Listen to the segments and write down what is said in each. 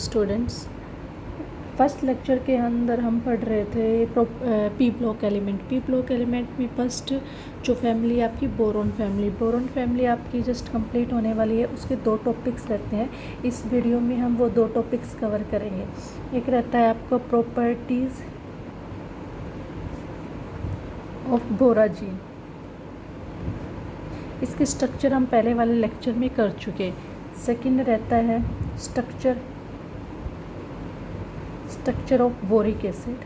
Students, first lecture के अंदर हम पढ़ रहे थे P block element. P block element में फर्स्ट जो फैमिली आपकी बोरोन फैमिली आपकी जस्ट कंप्लीट होने वाली है। उसके दो टॉपिक्स रहते हैं। इस वीडियो में हम वो दो टॉपिक्स कवर करेंगे। एक रहता है आपका प्रॉपर्टीज़ ऑफ बोराजीन। इसके स्ट्रक्चर हम पहले वाले लेक्चर में कर चुके। सेकंड रहता है स्ट्रक्चर ऑफ बोरिक एसिड।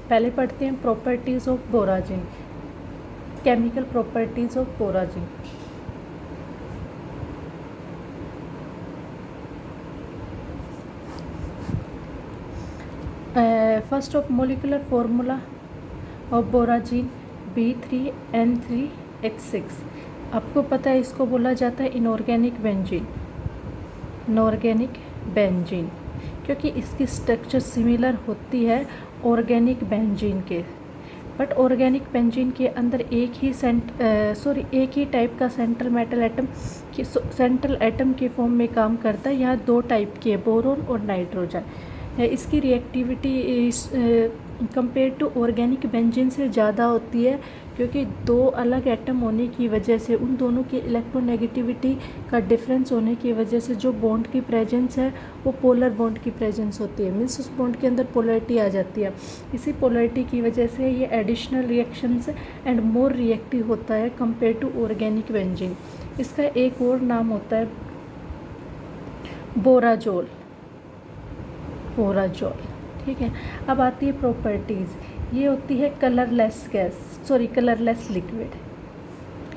पहले पढ़ते हैं properties of borazine, chemical properties of borazine. First of molecular formula of borazine B3N3H6। आपको पता है इसको बोला जाता है इनऑर्गेनिक बेंजीन, क्योंकि इसकी स्ट्रक्चर सिमिलर होती है ऑर्गेनिक बेंजीन के। बट ऑर्गेनिक बेंजीन के अंदर एक ही टाइप का सेंट्रल एटम के फॉर्म में काम करता है। यहाँ दो टाइप के, बोरोन और नाइट्रोजन। इसकी reactivity compare to organic benzene से ज़्यादा होती है, क्योंकि दो अलग एटम होने की वजह से, उन दोनों की इलेक्ट्रोनेगेटिविटी का डिफरेंस होने की वजह से जो बॉन्ड की प्रेजेंस है वो पोलर बॉन्ड की प्रेजेंस होती है। मीन्स उस बॉन्ड के अंदर पोलरिटी आ जाती है। इसी पोलरिटी की वजह से ये additional reactions and more reactive होता है कंपेयर टू ऑर्गेनिक बेंजीन। इसका एक और नाम होता है बोराजोल। ठीक है। अब आती है प्रॉपर्टीज़। ये होती है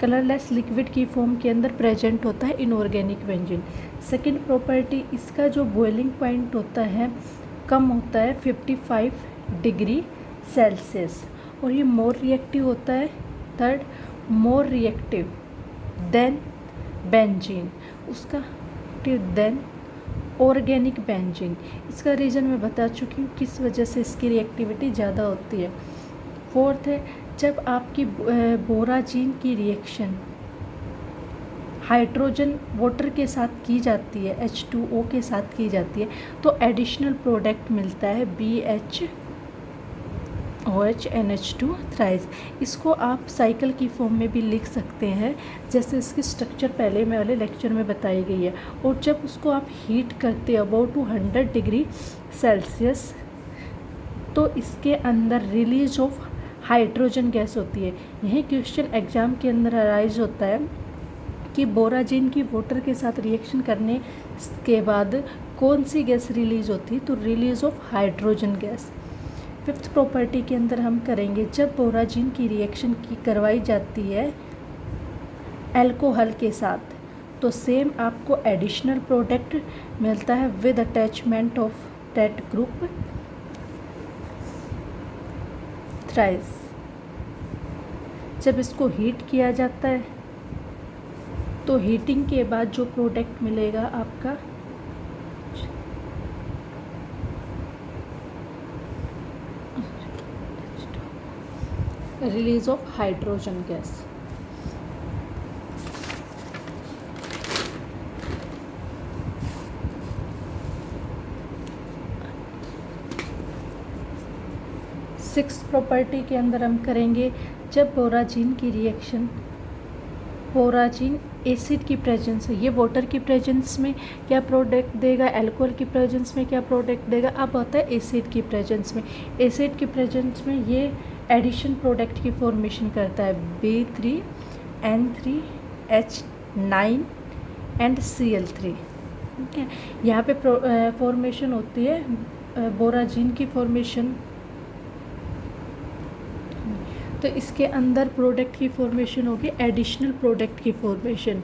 कलरलेस लिक्विड की फॉर्म के अंदर प्रेजेंट होता है इनऑर्गेनिक बेंजीन। सेकंड प्रॉपर्टी, इसका जो बॉइलिंग पॉइंट होता है कम होता है 55 डिग्री सेल्सियस, और ये मोर रिएक्टिव होता है। Third, more reactive than benzene, उसका देन ऑर्गेनिक बेंजीन। इसका रीज़न मैं बता चुकी हूँ किस वजह से इसकी रिएक्टिविटी ज़्यादा होती है। फोर्थ है, जब आपकी बोराजीन की रिएक्शन हाइड्रोजन वाटर के साथ की जाती है, H2O के साथ की जाती है, तो एडिशनल प्रोडक्ट मिलता है BHOH NH2 थ्राइस। इसको आप साइकिल की फॉर्म में भी लिख सकते हैं, जैसे इसकी स्ट्रक्चर पहले में वाले लेक्चर में बताई गई है। और जब उसको आप हीट करते हैं अबाउट 200 डिग्री सेल्सियस, तो इसके अंदर रिलीज ऑफ हाइड्रोजन गैस होती है। यही क्वेश्चन एग्जाम के अंदर अराइज होता है कि बोराजीन की वाटर के साथ रिएक्शन करने के बाद कौन सी गैस रिलीज होती है, तो release of hydrogen gas. Fifth property के अंदर हम करेंगे, जब बोराजीन की रिएक्शन करवाई जाती है अल्कोहल के साथ, तो सेम आपको एडिशनल प्रोडक्ट मिलता है with attachment of that group thrice. जब इसको हीट किया जाता है तो हीटिंग के बाद जो प्रोडक्ट मिलेगा आपका release of hydrogen gas. Sixth property के अंदर हम करेंगे, जब बोराजीन की रिएक्शन बोराजीन एसिड की प्रेजेंस है, ये वाटर की प्रेजेंस में क्या प्रोडक्ट देगा, अल्कोहल की प्रेजेंस में क्या प्रोडक्ट देगा। अब आता है एसिड की प्रेजेंस में ये एडिशन प्रोडक्ट की फॉर्मेशन करता है B3N3H9 एंड Cl3। ठीक है। यहाँ पे फॉर्मेशन होती है बोराजीन की फॉर्मेशन, तो इसके अंदर प्रोडक्ट की फॉर्मेशन होगी एडिशनल प्रोडक्ट की फॉर्मेशन।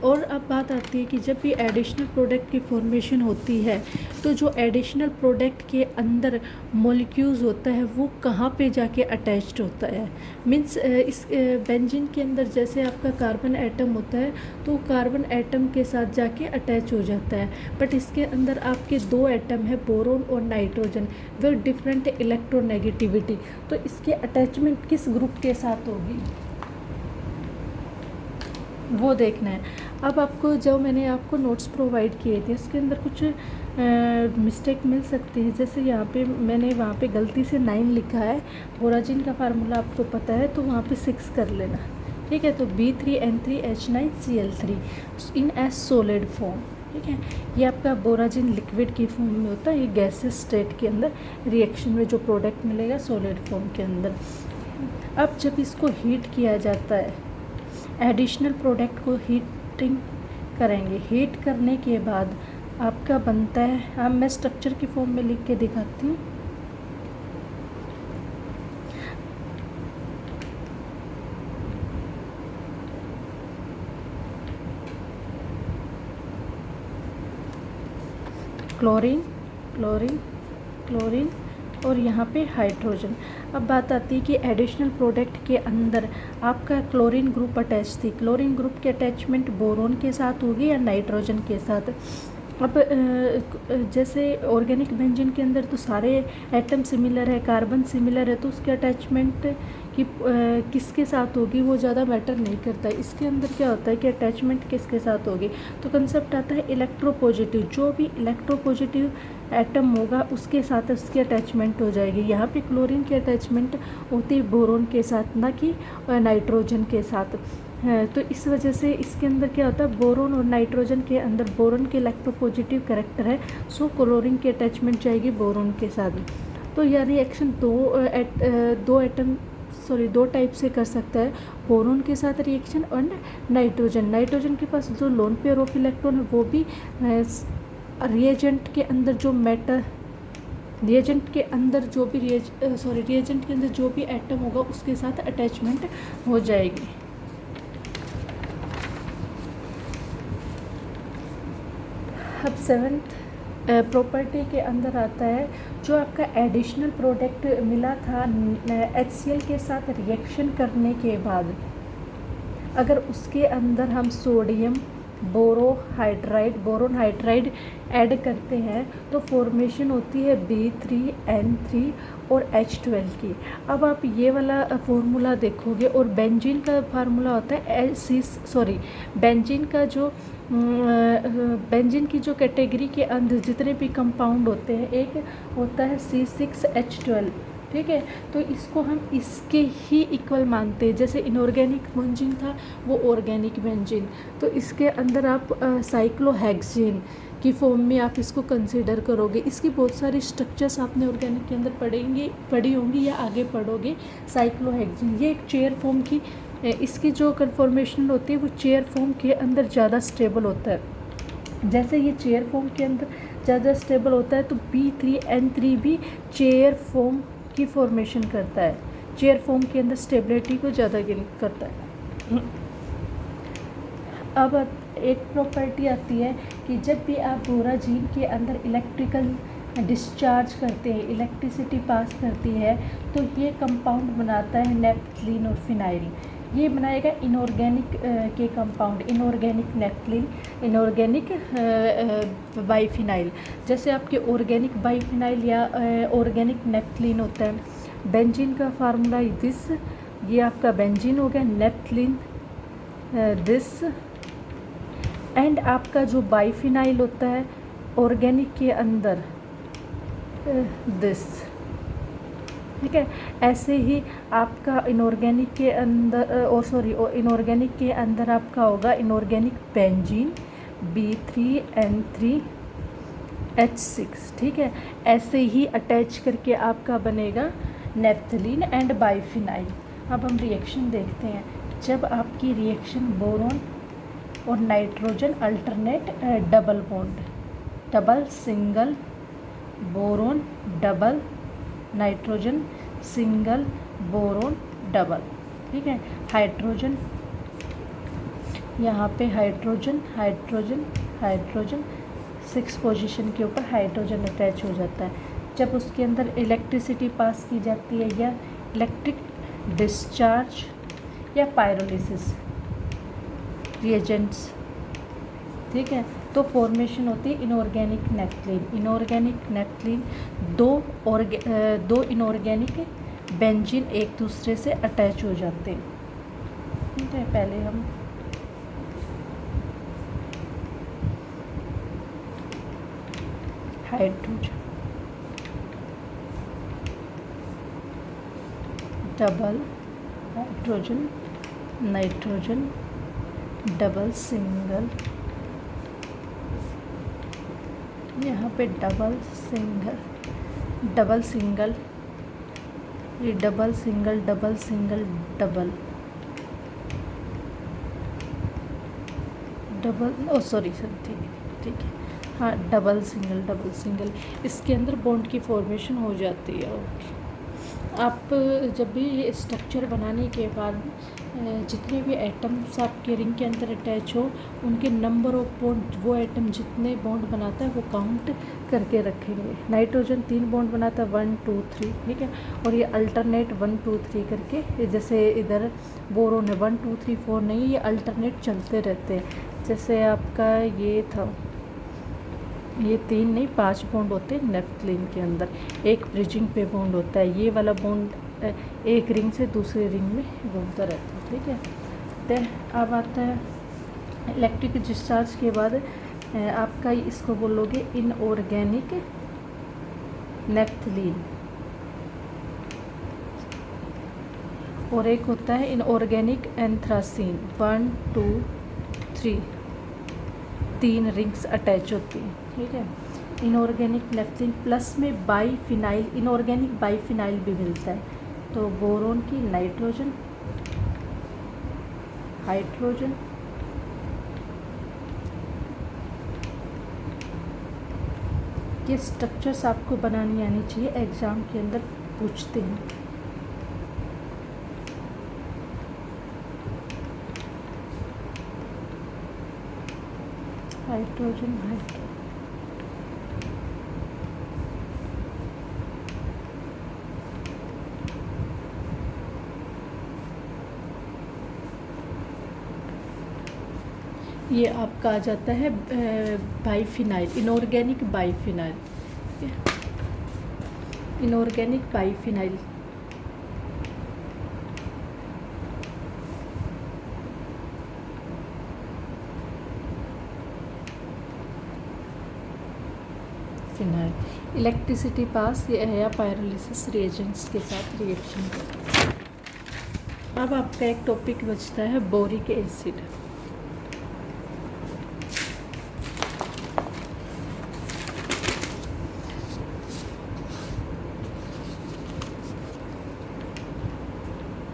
और अब बात आती है कि जब भी एडिशनल प्रोडक्ट की फॉर्मेशन होती है, तो जो एडिशनल प्रोडक्ट के अंदर मॉलिक्यूल्स होता है वो कहाँ पे जाके अटैच्ड होता है। मीन्स इस बेंजीन के अंदर जैसे आपका कार्बन एटम होता है, तो कार्बन एटम के साथ जाके अटैच हो जाता है। बट इसके अंदर आपके दो एटम है, बोरोन और नाइट्रोजन, विद डिफरेंट इलेक्ट्रोनेगेटिविटी। तो इसके अटैचमेंट किस ग्रुप के साथ होगी, वो देखना है। अब आपको जो मैंने आपको नोट्स प्रोवाइड किए थे उसके अंदर कुछ मिस्टेक मिल सकती है। जैसे यहाँ पे मैंने वहाँ पे गलती से 9 लिखा है, बोराजिन का फार्मूला आपको पता है तो वहाँ पे 6 कर लेना, ठीक है। तो B3N3H9Cl3 इन एज सॉलिड फॉर्म, ठीक है। ये आपका बोराजिन लिक्विड की फॉर्म में होता है, ये गैसेस स्टेट के अंदर रिएक्शन में जो प्रोडक्ट मिलेगा सॉलिड फॉर्म के अंदर। अब जब इसको हीट किया जाता है, एडिशनल प्रोडक्ट को हीटिंग करेंगे, हीट करने के बाद आपका बनता है, अब मैं स्ट्रक्चर की फॉर्म में लिख के दिखाती हूँ। क्लोरीन क्लोरीन क्लोरीन और यहाँ पे हाइड्रोजन। अब बात आती है कि एडिशनल प्रोडक्ट के अंदर आपका क्लोरीन ग्रुप अटैच थी, क्लोरीन ग्रुप की अटैचमेंट बोरोन के साथ होगी या नाइट्रोजन के साथ। अब जैसे ऑर्गेनिक बेंजीन के अंदर तो सारे एटम सिमिलर है, कार्बन सिमिलर है, तो उसके अटैचमेंट कि किसके साथ होगी वो ज़्यादा मैटर नहीं करता है। इसके अंदर क्या होता है कि अटैचमेंट किसके साथ होगी, तो कंसेप्ट आता है इलेक्ट्रोपॉजिटिव, जो भी इलेक्ट्रोपॉजिटिव एटम होगा उसके साथ उसकी अटैचमेंट हो जाएगी। यहाँ पे क्लोरीन की अटैचमेंट होती है बोरोन के साथ, ना कि नाइट्रोजन के साथ है। तो इस वजह से इसके अंदर क्या होता है, बोरोन और नाइट्रोजन के अंदर बोरोन के इलेक्ट्रोपॉजिटिव कैरेक्टर है, सो क्लोरीन की अटैचमेंट जाएगी बोरोन के साथ। तो यह रिएक्शन दो टाइप से कर सकता है, बोरोन के साथ रिएक्शन और नाइट्रोजन के पास जो लोन पेयर ऑफ इलेक्ट्रॉन है वो भी रिएजेंट के अंदर जो रिएजेंट के अंदर जो भी एटम होगा उसके साथ अटैचमेंट हो जाएगी। अब 7th प्रॉपर्टी के अंदर आता है, जो आपका एडिशनल प्रोडक्ट मिला था HCl के साथ रिएक्शन करने के बाद, अगर उसके अंदर हम सोडियम बोरोन हाइड्राइड ऐड करते हैं तो फॉर्मेशन होती है B3N3 और H12 की। अब आप ये वाला फॉर्मूला देखोगे और बेंजीन का फार्मूला होता है बेंजीन की जो कैटेगरी के अंदर जितने भी कंपाउंड होते हैं, एक होता है C6H12, ठीक है। तो इसको हम इसके ही इक्वल मानते हैं, जैसे इनऑर्गेनिक बेंजीन था वो ऑर्गेनिक बेंजीन, तो इसके अंदर आप साइक्लोहेक्सेन की फॉर्म में आप इसको कंसीडर करोगे। इसकी बहुत सारी स्ट्रक्चर्स आपने ऑर्गेनिक के अंदर पढ़ी होंगी या आगे पढ़ोगे। साइक्लोहेक्सेन ये एक चेयर फॉर्म की इसकी जो कन्फॉर्मेशन होती है वो चेयर फॉर्म के अंदर ज़्यादा स्टेबल होता है। जैसे ये चेयर फॉर्म के अंदर ज़्यादा स्टेबल होता है तो B3N3 भी चेयर फॉर्म की फॉर्मेशन करता है, चेयर फॉर्म के अंदर स्टेबिलिटी को ज़्यादा गेन करता है। अब एक प्रॉपर्टी आती है कि जब भी आप बोराजिन के अंदर इलेक्ट्रिकल डिस्चार्ज करते हैं, इलेक्ट्रिसिटी पास करती है, तो ये कंपाउंड बनाता है नेप्थलीन और फिनाइल। ये बनाएगा इनऑर्गेनिक के compound, inorganic naphthalene, inorganic biphenyl. जैसे आपके ऑर्गेनिक बाइफिनाइल या ऑर्गेनिक नेप्थलीन होता है, बेंजीन का फार्मूला दिस, ये आपका बेंजीन हो गया, नेप्थलीन दिस, एंड आपका जो बाइफिनाइल होता है ऑर्गेनिक के अंदर दिस, ठीक है। ऐसे ही आपका इनऑर्गेनिक के अंदर इनऑर्गेनिक के अंदर आपका होगा इनऑर्गेनिक बेंजीन B3N3H6, ठीक है। ऐसे ही अटैच करके आपका बनेगा नेप्थलीन एंड बाइफिनाइल। अब हम रिएक्शन देखते हैं। जब आपकी रिएक्शन बोरोन और nitrogen alternate double single, boron double, nitrogen single, boron double, ठीक है। हाइड्रोजन, यहाँ पे हाइड्रोजन 6 पोजीशन के ऊपर हाइड्रोजन अटैच हो जाता है। जब उसके अंदर इलेक्ट्रिसिटी पास की जाती है या इलेक्ट्रिक डिस्चार्ज या पायरोलिसिस रिएजेंट्स, ठीक है, तो फॉर्मेशन होती है इनऑर्गेनिक नेप्थलीन। इनऑर्गेनिक नेप्थलीन दो इनऑर्गेनिक बेंजीन एक दूसरे से अटैच हो जाते हैं, ठीक है। पहले हम hydrogen, double hydrogen, nitrogen, double single, यहाँ पे डबल सिंगल, डबल सिंगल, ये double single, double single, double double, oh sorry sir, ठीक है, हाँ डबल सिंगल, डबल सिंगल, इसके अंदर बॉन्ड की फॉर्मेशन हो जाती है। ओके, आप जब भी ये स्ट्रक्चर बनाने के बाद जितने भी एटम्स आपके रिंग के अंदर अटैच हो, उनके नंबर ऑफ बॉन्ड, वो एटम जितने बॉन्ड बनाता है वो काउंट करके रखेंगे। नाइट्रोजन 3 बॉन्ड बनाता है, 1 2 3, ठीक है, और ये अल्टरनेट 1 2 3 करके, जैसे इधर बोरोन है 1 2 3 4 नहीं, ये अल्टरनेट चलते रहते हैं। जैसे आपका ये था, ये 3 नहीं 5 बॉन्ड होते हैं नेप्थलीन के अंदर, एक ब्रिजिंग पे बॉन्ड होता है, ये वाला बॉन्ड एक रिंग से दूसरे रिंग में घूमता रहता है, ठीक है। तो अब आता है इलेक्ट्रिक डिस्चार्ज के बाद आपका इसको बोलोगे इनऑर्गेनिक नेप्थलीन, और एक होता है इनऑर्गेनिक एंथ्रासीन। 1 2 3 3 रिंग्स अटैच होती हैं, ठीक है। इनऑर्गेनिक नेप्थलीन प्लस में बाईफिनाइल, इनऑर्गेनिक बाईफिनाइल भी मिलता है। तो बोरोन की नाइट्रोजन, हाइड्रोजन, ये स्ट्रक्चर्स आपको बनानी आनी चाहिए, एग्ज़ाम के अंदर पूछते हैं। हाइड्रोजन, हाइड्रोजन, ये आपका आ जाता है biphenyl, inorganic biphenyl, inorganic biphenyl. Phenyl, electricity pass या पायरोलिसिस रिएजेंट्स के साथ रिएक्शन करता है। अब आपका एक टॉपिक बचता है boric acid.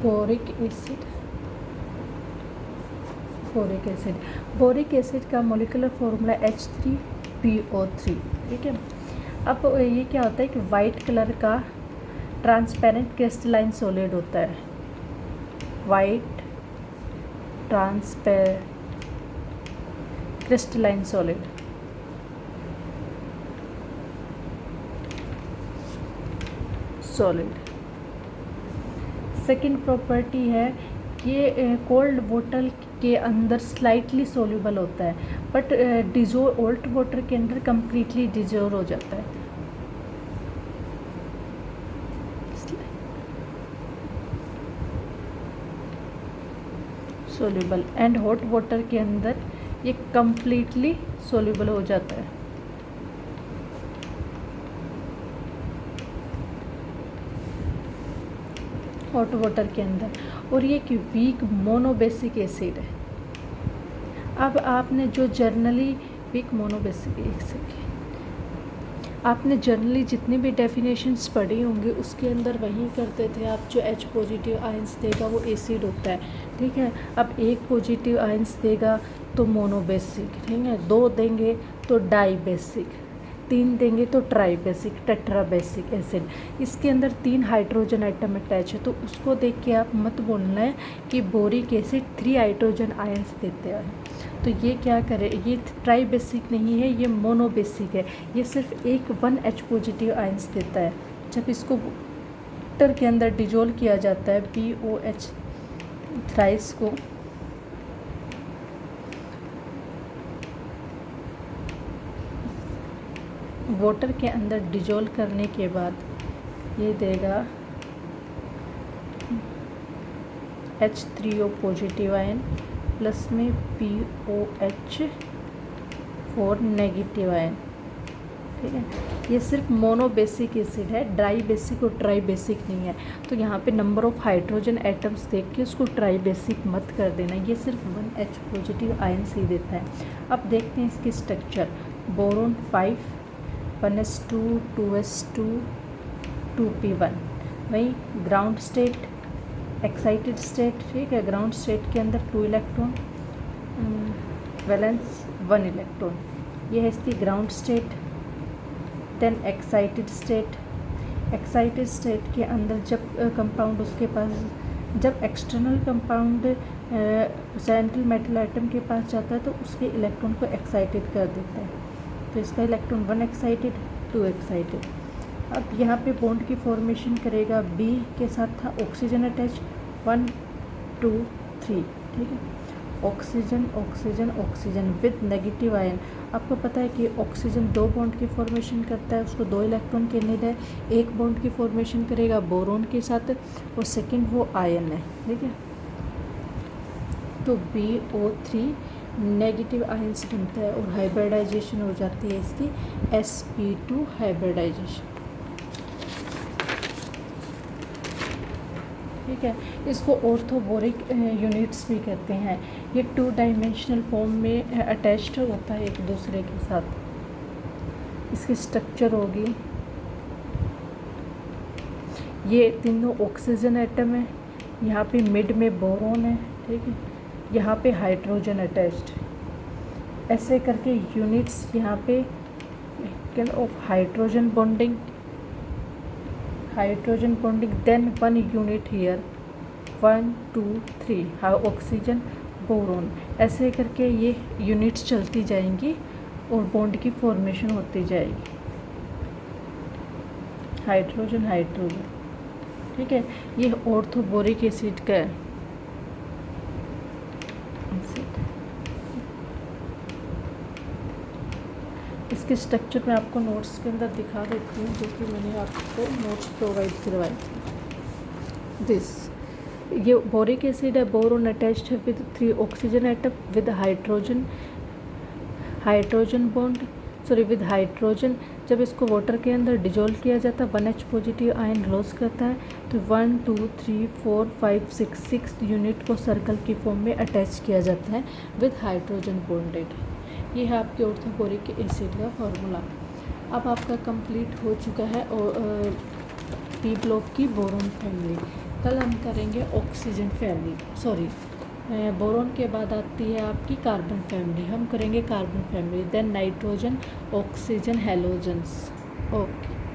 Boric acid, boric acid, boric acid का मॉलिक्यूलर फॉर्मूला H3PO3, ठीक है। अब ये क्या होता है कि वाइट कलर का ट्रांसपेरेंट क्रिस्टलाइन सॉलिड होता है, white transparent crystalline solid, solid. Second property है कि कोल्ड वाटर के अंदर स्लाइटली सोल्यूबल होता है, बट हॉट वाटर के अंदर कम्प्लीटली डिजोल्व हो जाता है। सोल्यूबल, एंड हॉट वाटर के अंदर ये कम्प्लीटली सोल्यूबल हो जाता है। हॉट वाटर के अंदर, और ये कि वीक मोनोबेसिक एसिड है। अब आपने जो जर्नली वीक मोनोबेसिक एसिड, आपने जर्नली जितनी भी डेफिनेशंस पढ़ी होंगी उसके अंदर वही करते थे आप, जो H पॉजिटिव आयंस देगा वो एसिड होता है, ठीक है। अब 1 पॉजिटिव आयंस देगा तो मोनोबेसिक, ठीक है, 2 देंगे तो डाईबेसिक, 3 देंगे तो ट्राईबेसिक, टेट्राबेसिक एसिड। इसके अंदर 3 हाइड्रोजन आइटम अटैच है, तो उसको देख के आप मत बोलना है कि बोरिक एसिड 3 हाइड्रोजन आयंस देते हैं। तो ये क्या करे, ये ट्राईबेसिक नहीं है, ये मोनोबेसिक है, ये सिर्फ 1 H पॉजिटिव आयंस देता है। जब इसको वाटर के अंदर डिजोल्व किया जाता है, BOH थ्राइस को, वाटर के अंदर डिजोल्व करने के बाद ये देगा H3O पॉजिटिव आयन प्लस में POH4 नेगेटिव आयन, ठीक है। ये सिर्फ मोनो बेसिक एसिड है, ड्राई बेसिक और ट्राई बेसिक नहीं है। तो यहाँ पे नंबर ऑफ़ हाइड्रोजन एटम्स देख के उसको ट्राई बेसिक मत कर देना, ये सिर्फ 1H पॉजिटिव आयन्स ही देता है। अब देखते हैं इसकी structure. Boron 5, 1s2, 2s2, 2p1। वहीं ग्राउंड स्टेट, एक्साइटेड स्टेट, ठीक है। ग्राउंड स्टेट के अंदर 2 इलेक्ट्रॉन, वैलेंस 1 इलेक्ट्रॉन, ये है इसकी ground state. Then excited state, excited state के अंदर जब कंपाउंड उसके पास, जब external compound central metal atom के पास जाता है तो उसके इलेक्ट्रॉन को एक्साइटेड कर देता है। तो इसका इलेक्ट्रॉन 1 एक्साइटेड, 2 एक्साइटेड। अब यहाँ पे बॉन्ड की फॉर्मेशन करेगा, बी के साथ था ऑक्सीजन अटैच, 1 2 3, ठीक है। Oxygen oxygen oxygen with negative ion. आपको पता है कि ऑक्सीजन 2 बॉन्ड की फॉर्मेशन करता है, उसको 2 इलेक्ट्रॉन की नीड है। एक बॉन्ड की फॉर्मेशन करेगा बोरोन के साथ और सेकंड वो आयन है, ठीक है। तो BO3 नेगेटिव आयन्स बनता है और हाइब्रिडाइजेशन हो जाती है इसकी sp2 हाइब्रिडाइजेशन, ठीक है। इसको ऑर्थोबोरिक यूनिट्स भी कहते हैं। ये 2 डायमेंशनल फॉर्म में अटैच्ड होता है एक दूसरे के साथ। इसकी स्ट्रक्चर होगी, ये तीनों ऑक्सीजन एटम है, यहाँ पे मिड में बोरोन है, ठीक है। यहाँ पे हाइड्रोजन अटैच्ड। ऐसे करके यूनिट्स यहाँ पे of hydrogen bonding, hydrogen bonding, then 1 unit here, 1 2 3 oxygen boron. ऐसे करके ये यूनिट्स चलती जाएंगी और बॉन्ड की फॉर्मेशन होती जाएगी, हाइड्रोजन हाइड्रोजन, ठीक है। ये ऑर्थोबोरिक एसिड का है। इसके स्ट्रक्चर मैं आपको नोट्स के अंदर दिखा देती हूँ, जो कि मैंने आपको नोट्स प्रोवाइड करवाए थे। दिस, ये बोरिक एसिड है, बोरोन अटैच्ड है with 3 oxygen atom with hydrogen, hydrogen bond, sorry with hydrogen. जब इसको वाटर के अंदर डिजोल्व किया जाता है 1H पॉजिटिव आयन लॉस करता है, तो 1 2 3 4 5 6 यूनिट को सर्कल की फॉर्म में अटैच किया जाता है विद हाइड्रोजन बॉन्डेड। ये है आपके ऑर्थोबोरिक एसिड का फार्मूला। अब आपका कंप्लीट हो चुका है और पी ब्लॉक की बोरोन फैमिली। कल हम करेंगे ऑक्सीजन फैमिली, सॉरी बोरोन के बाद आती है आपकी कार्बन फैमिली, हम करेंगे carbon family, then nitrogen, oxygen, halogens. Okay.